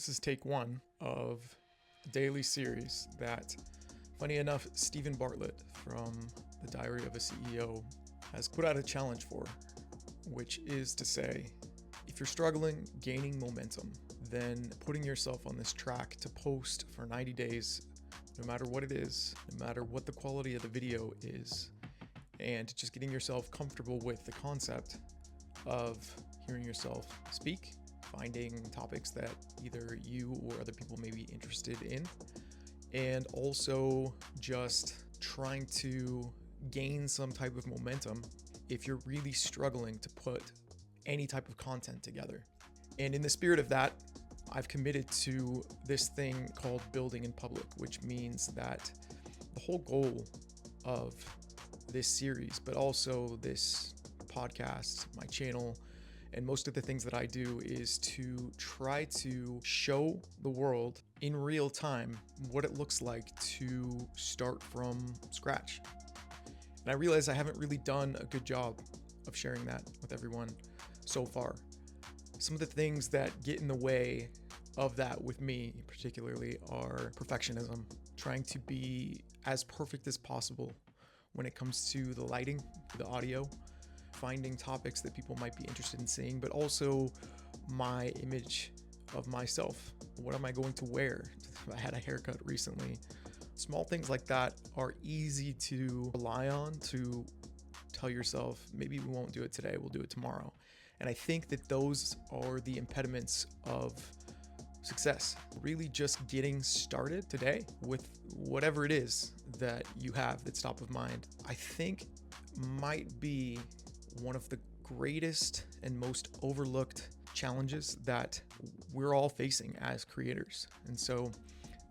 This is take one of a daily series that, funny enough, Stephen Bartlett from the Diary of a CEO has put out a challenge for, which is to say, if you're struggling gaining momentum, then putting yourself on this track to post for 90 days, no matter what it is, no matter what the quality of the video is, and just getting yourself comfortable with the concept of hearing yourself speak, finding topics that either you or other people may be interested in, and also just trying to gain some type of momentum if you're really struggling to put any type of content together. And in the spirit of that, I've committed to this thing called building in public, which means that the whole goal of this series, but also this podcast, my channel, and most of the things that I do is to try to show the world in real time what it looks like to start from scratch. And I realize I haven't really done a good job of sharing that with everyone so far. Some of the things that get in the way of that with me particularly are perfectionism, trying to be as perfect as possible when it comes to the lighting, the audio, finding topics that people might be interested in seeing, but also my image of myself. What am I going to wear? I had a haircut recently. Small things like that are easy to rely on to tell yourself, maybe we won't do it today, we'll do it tomorrow. And I think that those are the impediments of success. Really just getting started today with whatever it is that you have that's top of mind, I think might be one of the greatest and most overlooked challenges that we're all facing as creators. And so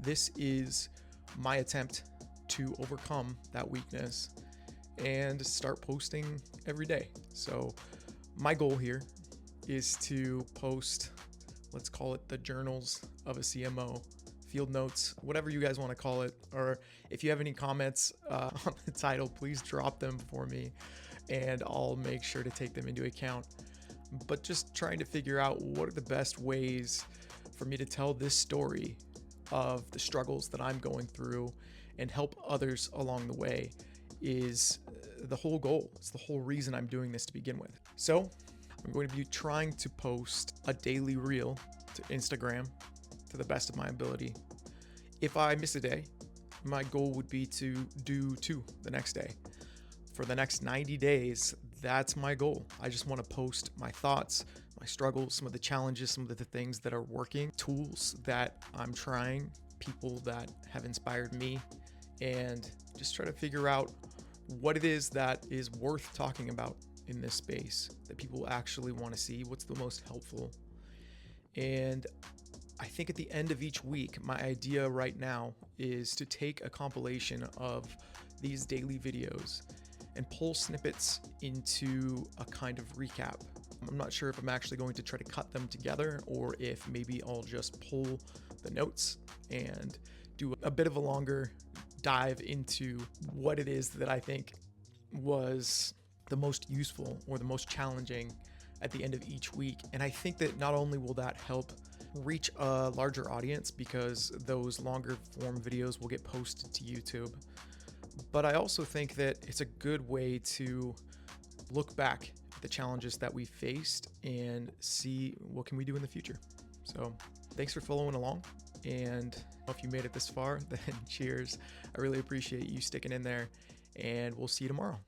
this is my attempt to overcome that weakness and start posting every day. So my goal here is to post, let's call it the journals of a CMO, field notes, whatever you guys want to call it. Or if you have any comments on the title, please drop them for me and I'll make sure to take them into account. But just trying to figure out what are the best ways for me to tell this story of the struggles that I'm going through and help others along the way is the whole goal. It's the whole reason I'm doing this to begin with. So I'm going to be trying to post a daily reel to Instagram to the best of my ability. If I miss a day, my goal would be to do 2 the next day. For the next 90 days, that's my goal. I just want to post my thoughts, my struggles, some of the challenges, some of the things that are working, tools that I'm trying, people that have inspired me, and just try to figure out what it is that is worth talking about in this space that people actually want to see, what's the most helpful. And I think at the end of each week, my idea right now is to take a compilation of these daily videos and pull snippets into a kind of recap. I'm not sure if I'm actually going to try to cut them together or if maybe I'll just pull the notes and do a bit of a longer dive into what it is that I think was the most useful or the most challenging at the end of each week. And I think that not only will that help reach a larger audience because those longer form videos will get posted to YouTube, but I also think that it's a good way to look back at the challenges that we faced and see what can we do in the future. So thanks for following along. And if you made it this far, then cheers. I really appreciate you sticking in there and we'll see you tomorrow.